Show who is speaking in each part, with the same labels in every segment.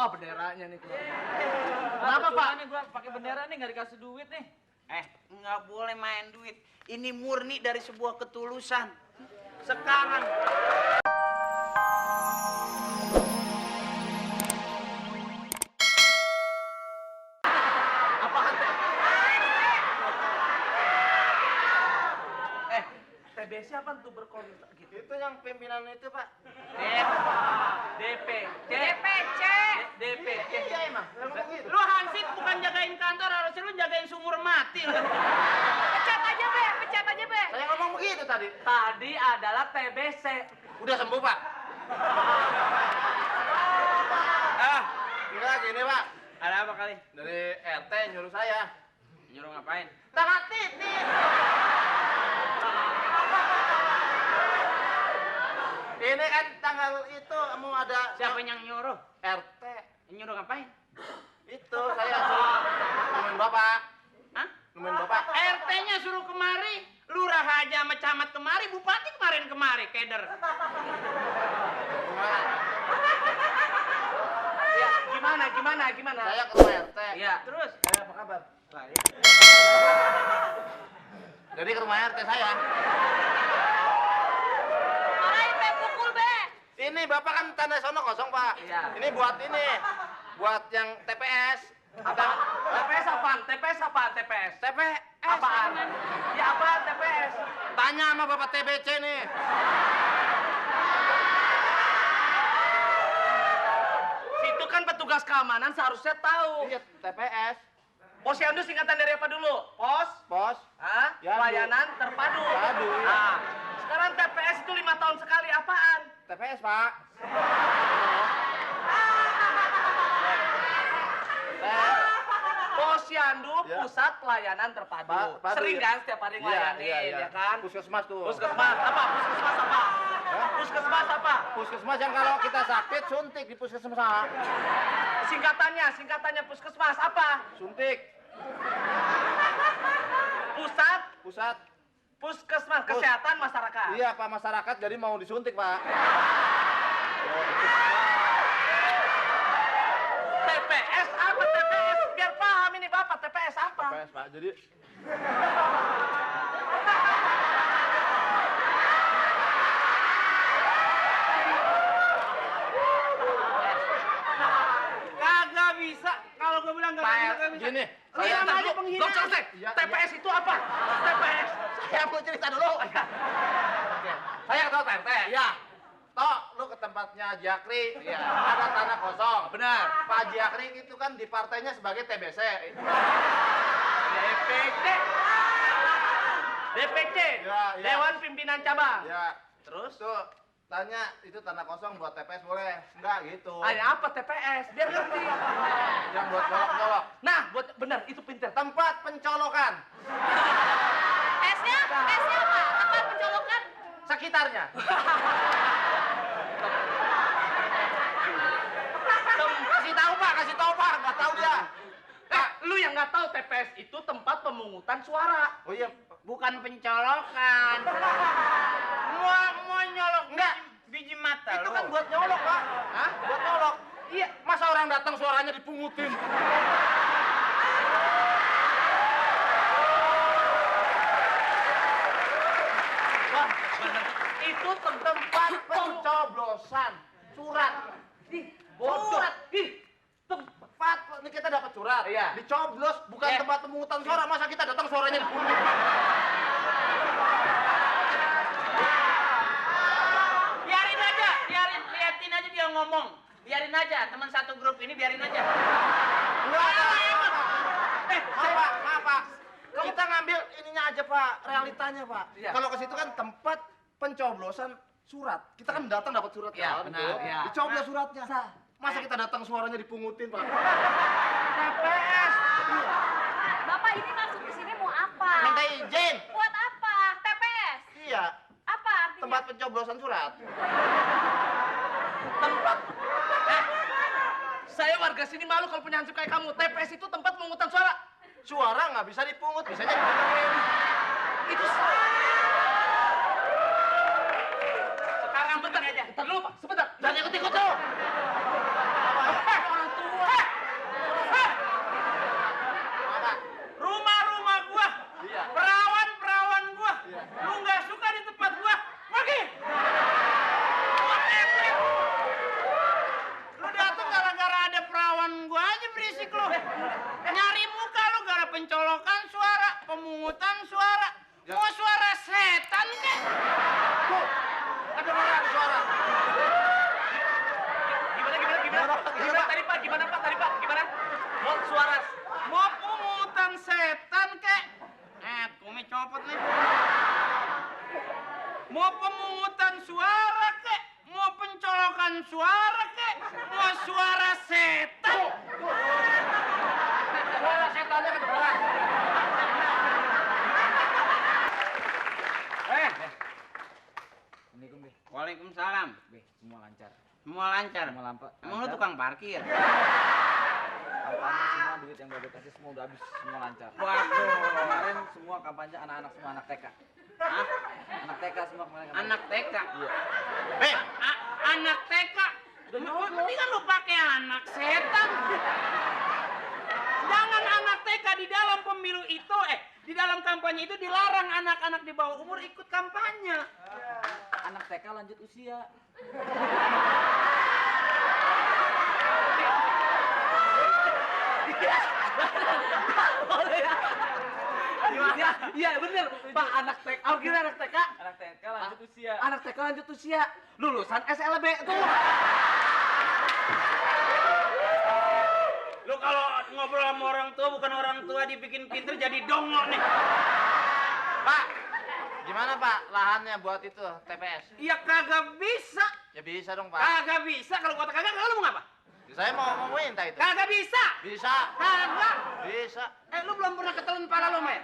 Speaker 1: Oh, benderanya nih. Kenapa, Pak?
Speaker 2: Nih gua pakai bendera nih, nggak dikasih duit nih.
Speaker 3: Nggak boleh main duit. Ini murni dari sebuah ketulusan. Sekarang
Speaker 1: TBC apa tuh berkomentar gitu?
Speaker 3: itu yang pimpinan itu, Pak.
Speaker 2: DPC.
Speaker 4: DPC.
Speaker 2: DPC.
Speaker 3: Iya emang. Ngomong gitu.
Speaker 2: Lu hansip bukan jagain kantor, harusnya lu jagain sumur mati lu.
Speaker 4: Pecat aja, Be. Pecat aja, Be.
Speaker 3: Saya ngomong begitu tadi.
Speaker 1: Tadi adalah TBC.
Speaker 3: Udah sembuh, Pak. Enggak gini, Pak.
Speaker 2: Ada apa kali?
Speaker 3: Dari RT nyuruh saya.
Speaker 2: Nyuruh ngapain?
Speaker 3: Tanggal titik. Ini kan tanggal itu mau ada
Speaker 2: Siapa yang nyuruh?
Speaker 3: RT.
Speaker 2: Nyuruh ngapain?
Speaker 3: Itu saya suruh nemuin Bapak.
Speaker 2: Hah?
Speaker 3: Nemuin Bapak.
Speaker 2: RT-nya suruh kemari, lurah aja sama camat kemari, bupati kemari, keder.
Speaker 1: Ya, gimana?
Speaker 3: Saya ke rumah RT.
Speaker 1: Iya.
Speaker 2: Terus?
Speaker 3: Apa kabar?
Speaker 1: Baik.
Speaker 3: Jadi ke rumah RT saya.
Speaker 4: Marahin, Be. Pukul, Be.
Speaker 3: Ini Bapak kan tanda sono kosong, Pak.
Speaker 1: Iya.
Speaker 3: Ini buat ini. Buat yang TPS.
Speaker 1: Apa? TPS apaan? TPS?
Speaker 3: TPS.
Speaker 1: Apaan? Ya apaan TPS?
Speaker 3: Tanya sama Bapak TBC nih.
Speaker 1: Itu kan petugas keamanan seharusnya tahu.
Speaker 3: Iya, TPS.
Speaker 1: Posyandu singkatan dari apa dulu? Pos?
Speaker 3: Pos.
Speaker 1: Hah?
Speaker 3: Ya,
Speaker 1: Pelayanan terpadu.
Speaker 3: Terpadu, iya.
Speaker 1: Nah, sekarang TPS itu 5 tahun sekali apaan?
Speaker 3: TPS, Pak.
Speaker 1: Posyandu
Speaker 3: Ya.
Speaker 1: Pusat Pelayanan Terpadu.
Speaker 3: Padu,
Speaker 1: Sering
Speaker 3: ya.
Speaker 1: kan setiap hari ngelayanin, ya kan?
Speaker 3: Puskesmas tuh.
Speaker 1: Puskesmas apa? Puskesmas apa?
Speaker 3: Hah?
Speaker 1: Puskesmas apa?
Speaker 3: Puskesmas yang kalau kita sakit suntik di puskesmas.
Speaker 1: Singkatannya puskesmas apa?
Speaker 3: Suntik.
Speaker 1: Pusat
Speaker 3: Pusat.
Speaker 1: Puskesmas Kesehatan Masyarakat.
Speaker 3: Iya, Pak, masyarakat jadi mau disuntik, Pak.
Speaker 1: TPS apa TPS? Biar paham ini Bapak, TPS apa?
Speaker 3: TPS, Pak. Jadi
Speaker 2: Kagak bisa. Kalau gua bilang
Speaker 3: Pak,
Speaker 2: kagak bisa.
Speaker 3: gini.
Speaker 2: Lihat aja
Speaker 1: Belum
Speaker 2: penghinaan.
Speaker 1: selesai.
Speaker 3: Iya,
Speaker 1: TPS itu apa? TPS.
Speaker 3: Saya mau cerita dulu. Saya tahu Pak RT.
Speaker 1: Ya,
Speaker 3: Toh, lu ke tempatnya Haji Akri, ada tanah kosong.
Speaker 1: benar.
Speaker 3: Pak Haji Akri itu kan di partainya sebagai TBC.
Speaker 1: DPC. DPC.
Speaker 3: Ya.
Speaker 1: Dewan Pimpinan Cabang.
Speaker 3: Ya, terus tuh tanya itu tanah kosong buat TPS boleh? Enggak gitu.
Speaker 1: Apa TPS? Biar ngerti.
Speaker 3: Yang buat colok-colok.
Speaker 1: Nah, buat benar itu pinter.
Speaker 3: Tempat pencolokan
Speaker 4: S-nya apa? Tempat pencolokan.
Speaker 3: sekitarnya. Kasih tahu Pak, nggak tahu dia.
Speaker 1: Lu yang nggak tahu TPS itu tempat pemungutan suara.
Speaker 3: Oh iya,
Speaker 2: Bukan pencolokan. Mau nyolok
Speaker 3: Enggak.
Speaker 2: biji mata
Speaker 3: itu
Speaker 2: lu.
Speaker 3: kan buat nyolok Pak.
Speaker 1: Hah?
Speaker 3: Buat nyolok. Iya, masa orang datang suaranya dipungutin.
Speaker 1: Wah, bener. Itu
Speaker 3: Tempat pencoblosan surat.
Speaker 1: Ih, bodoh.
Speaker 3: Surat.
Speaker 1: Ih,
Speaker 3: Tempat ini kita dapat surat.
Speaker 1: Iya.
Speaker 3: Dicoblos bukan tempat pemungutan suara. Masa kita datang suaranya dipungut.
Speaker 2: Biarin aja, liatin aja dia ngomong. Biarin aja, teman satu grup ini biarin aja.
Speaker 3: Enggak, maaf Pak. Kita ngambil ininya aja Pak, realitanya Pak.
Speaker 1: Iya.
Speaker 3: Kalau ke situ kan tempat pencoblosan surat. Kita kan datang dapat surat
Speaker 1: Iya,
Speaker 3: kan,
Speaker 1: benar,
Speaker 3: tuh.
Speaker 1: iya.
Speaker 3: Dicoblos suratnya. Masa kita datang suaranya dipungutin Pak?
Speaker 1: TPS.
Speaker 4: Bapak ini masuk ke sini mau apa?
Speaker 3: Minta izin.
Speaker 4: Buat apa? TPS.
Speaker 3: Iya,
Speaker 4: Apa artinya?
Speaker 3: tempat pencoblosan surat.
Speaker 1: Tempat. Saya warga sini malu kalau punya hansip kayak kamu. TPS itu tempat pemungutan suara.
Speaker 3: Suara nggak bisa dipungut, bisanya dipungutin.
Speaker 1: Itu sekarang bentar aja. Bentar dulu Pak, sebentar. Jangan ikut-ikut dulu. Orang tua
Speaker 2: suara kek, mau pencolokan suara kek, mau suara setan.
Speaker 1: Suara setannya kedengeran.
Speaker 3: Assalamualaikum, Be.
Speaker 2: Waalaikumsalam.
Speaker 3: Be, semua lancar.
Speaker 2: Semua lancar.
Speaker 3: Semua lampu.
Speaker 2: Emang lu tukang parkir?
Speaker 3: Kampanye semua duit yang udah kasih semua udah habis, semua lancar.
Speaker 2: Waduh.
Speaker 3: Kemarin semua kampanye anak-anak semua anak TK.
Speaker 2: Hah?
Speaker 3: Anak TK semua kemarin.
Speaker 2: Anak TK?
Speaker 3: Iya.
Speaker 2: Anak TK? Mendingan lu pakai anak setan. Jangan anak TK di dalam pemilu itu, di dalam kampanye itu dilarang anak-anak di bawah umur ikut kampanye.
Speaker 3: Anak TK lanjut usia.
Speaker 1: Iya bener, Pak, anak TK. Oh, kira anak TK.
Speaker 3: Anak TK lanjut usia.
Speaker 1: Anak TK lanjut usia. Lulusan SLB tuh.
Speaker 2: Lu kalau ngobrol sama orang tua bukan orang tua dibikin pinter jadi dongo nih.
Speaker 1: Pak, gimana Pak lahannya buat itu TPS?
Speaker 2: Ya kagak bisa.
Speaker 1: Ya bisa dong Pak.
Speaker 2: Kagak bisa. Kalau kata kagak, lu mau ngapa?
Speaker 1: Saya mau minta itu.
Speaker 2: Kagak bisa.
Speaker 1: Bisa.
Speaker 2: Kagak.
Speaker 1: Bisa.
Speaker 2: Lu belum pernah ketelan pala lu, men?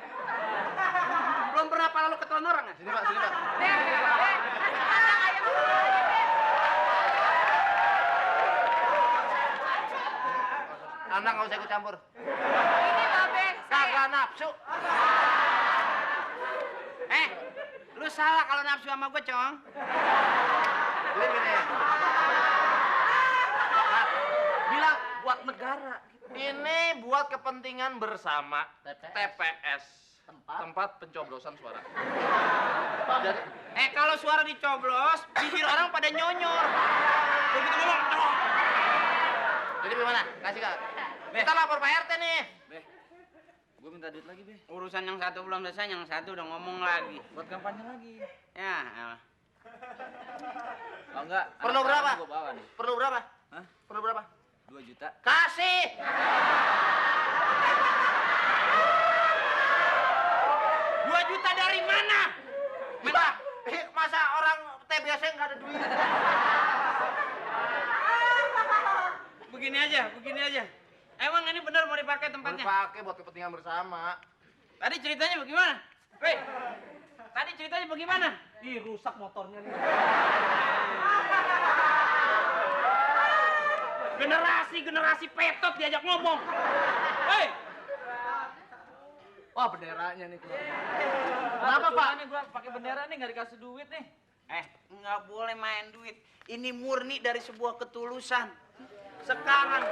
Speaker 2: Belum pernah pala lu ketelan orang, ya?
Speaker 1: Sini Pak, sini Pak. Anak nggak usah ikut campur.
Speaker 4: Ini Babe,
Speaker 1: Kagak nafsu.
Speaker 2: Lu salah kalau nafsu sama gue, Cong.
Speaker 1: Jadi gini. Nah, bilang buat negara. Ini buat kepentingan bersama TPS. Tempat pencoblosan suara. Jadi,
Speaker 2: Kalau suara dicoblos, bibir orang pada nyonyor. Begitu ngomong, "Dong."
Speaker 1: jadi gimana? Kasih Kak. Kita lapor Pak RT nih.
Speaker 3: Be, gue minta duit lagi, Be.
Speaker 2: Urusan yang satu belum selesai, yang satu udah ngomong lagi.
Speaker 3: Buat kampanye lagi.
Speaker 2: Ya, elah.
Speaker 3: Kalau enggak,
Speaker 1: Perlu
Speaker 3: anak
Speaker 1: berapa?
Speaker 3: Gue bawa nih.
Speaker 1: Perlu berapa?
Speaker 3: Hah?
Speaker 1: Perlu berapa?
Speaker 3: 2 juta.
Speaker 1: Kasih.
Speaker 2: 2 juta dari mana?
Speaker 1: Pak, masa orang TBS nggak ada duit?
Speaker 2: Begini aja. Emang ini benar mau dipakai tempatnya?
Speaker 1: Dipakai buat kepentingan bersama.
Speaker 2: Tadi ceritanya bagaimana? Weh, tadi ceritanya bagaimana?
Speaker 1: Ih, rusak motornya nih.
Speaker 2: Generasi petot diajak ngomong. Hei,
Speaker 1: Wah, benderanya nih.
Speaker 3: Kenapa, Pak? Nih gua pakai bendera nih nggak dikasih duit nih.
Speaker 2: nggak boleh main duit. Ini murni dari sebuah ketulusan. Sekarang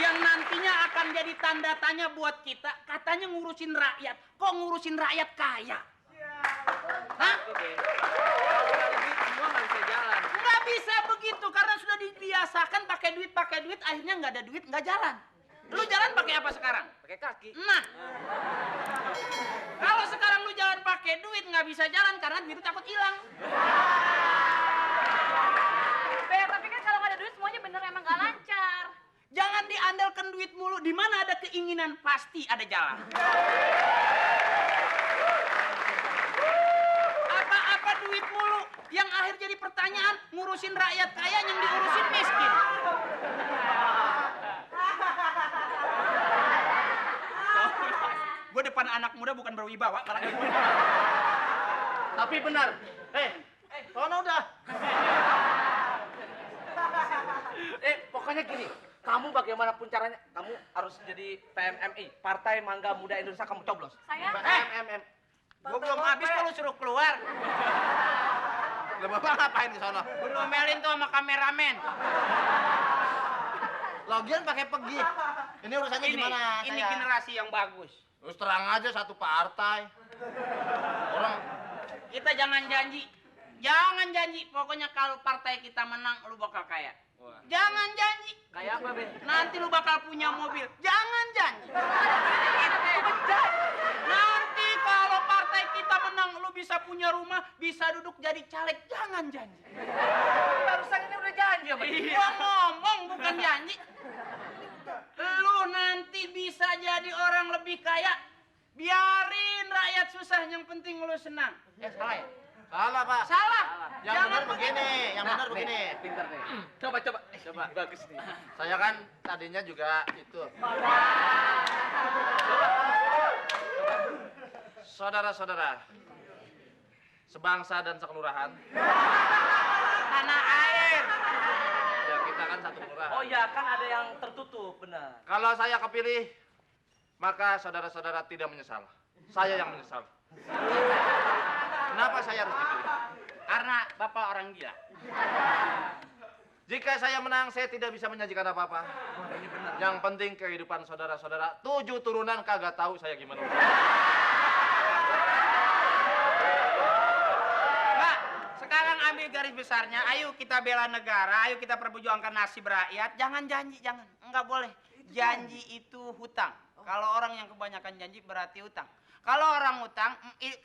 Speaker 2: yang nantinya akan jadi tanda tanya buat kita, katanya ngurusin rakyat. Kok ngurusin rakyat kaya? Hah?
Speaker 3: Semua nggak bisa jalan.
Speaker 2: Nggak bisa begitu, karena sudah dibiasakan pakai duit, akhirnya nggak ada duit, nggak jalan. Lu jalan pakai apa sekarang?
Speaker 3: Pakai kaki.
Speaker 2: Nah, kalau sekarang lu jalan pakai duit, nggak bisa jalan karena duit itu takut hilang.
Speaker 4: Be, tapi kan kalau nggak ada duit semuanya bener emang nggak lancar.
Speaker 2: Jangan diandalkan duit mulu. Di mana ada keinginan, pasti ada jalan. Apa-apa duit mulu. Yang akhir jadi pertanyaan, ngurusin rakyat kaya yang diurusin miskin. Gue depan anak muda bukan berwibawa, malah gitu.
Speaker 1: Tapi benar. Sono udah. Pokoknya gini. Kamu bagaimanapun caranya, kamu harus jadi PMMI, Partai Mangga Muda Indonesia, kamu coblos.
Speaker 4: Saya?
Speaker 1: PMMI.
Speaker 2: Gue belum habis kok lu suruh keluar.
Speaker 1: Lah Bapak ngapain di sono?
Speaker 2: Gue domelin tuh sama kameramen.
Speaker 1: Lagian pakai pergi. Ini urusannya gimana?
Speaker 2: Ini
Speaker 1: saya?
Speaker 2: generasi yang bagus.
Speaker 1: Terus terang aja satu partai. Orang
Speaker 2: Kita jangan janji. Jangan janji. Pokoknya kalau partai kita menang, lu bakal kaya.
Speaker 3: Wah.
Speaker 2: Jangan janji.
Speaker 3: Kayak apa, Be?
Speaker 2: Nanti lu bakal punya mobil. Jangan janji. Nanti kalau partai kita menang, lu bisa punya rumah, bisa duduk jadi caleg. Jangan janji.
Speaker 1: barusan ini udah janji apa?
Speaker 2: Gua ngomong bukan janji. Lu nanti bisa jadi orang lebih kaya, Biarin rakyat susah, yang penting lu senang.
Speaker 3: Salah ya? Salah, Pak.
Speaker 2: Salah.
Speaker 3: Yang benar begini, yang benar
Speaker 1: Nih,
Speaker 3: begini.
Speaker 1: pinter nih. Coba. Bagus nih.
Speaker 3: Saya kan tadinya juga itu. Saudara-saudara, sebangsa dan sekelurahan.
Speaker 2: Tanah air.
Speaker 3: Ya kita kan satu kelurahan.
Speaker 1: Oh ya, kan ada yang tertutup, benar.
Speaker 3: Kalau saya kepilih, maka saudara-saudara tidak menyesal. Saya yang menyesal. Kenapa saya harus dipilih?
Speaker 2: Karena Bapak orang gila.
Speaker 3: Jika saya menang, saya tidak bisa menyajikan apa-apa.
Speaker 1: Ini benar.
Speaker 3: Yang penting kehidupan saudara-saudara. 7 turunan kagak tahu saya gimana.
Speaker 2: Pak, sekarang ambil garis besarnya. Ayo kita bela negara, ayo kita perjuangkan nasib rakyat. Jangan janji, jangan. Enggak boleh. Janji itu hutang. Kalau orang yang kebanyakan janji berarti hutang. Kalau orang hutang,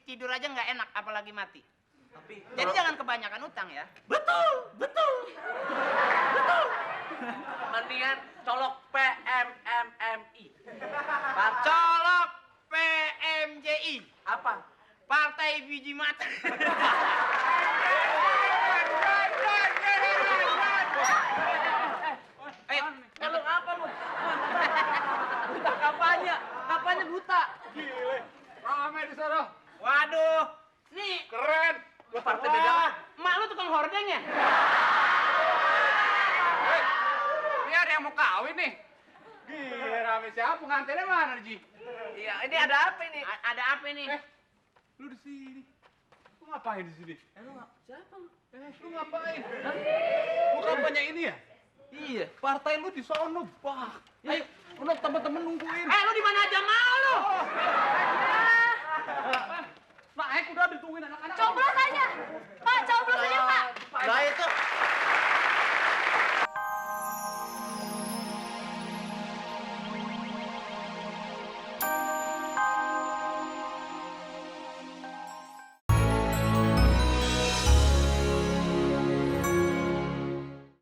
Speaker 2: tidur aja nggak enak, apalagi mati.
Speaker 1: Tapi
Speaker 2: Jadi jangan kebanyakan hutang ya.
Speaker 1: mendingan colok PMMI.
Speaker 2: Colok PMJI.
Speaker 1: Apa?
Speaker 2: Partai Biji Mata.
Speaker 1: Kalau apa lu? Buta kampanye buta.
Speaker 3: Rame di sana.
Speaker 2: Waduh, nih
Speaker 3: Keren.
Speaker 1: Lu partai beda.
Speaker 2: mak lu tukang hordeng ya?
Speaker 3: Ini ada yang mau kawin nih. Gila, rame siapa? Pengantinnya mana, Ji?
Speaker 1: Iya, ini ada apa ini?
Speaker 2: Ada apa nih?
Speaker 5: Lu di sini. Lu ngapain di sini?
Speaker 1: Siapa lu?
Speaker 5: Lu ngapain? Lu kampanye ini ya?
Speaker 1: Iya.
Speaker 5: Partai lu di sono, bah. Ayo, lu temen-temen nungguin.
Speaker 2: Lu di mana aja mau lu?
Speaker 5: Naik udah ditungguin anak-anak.
Speaker 4: Coblos aja. Pak, coblos aja, Pak.
Speaker 3: Nah itu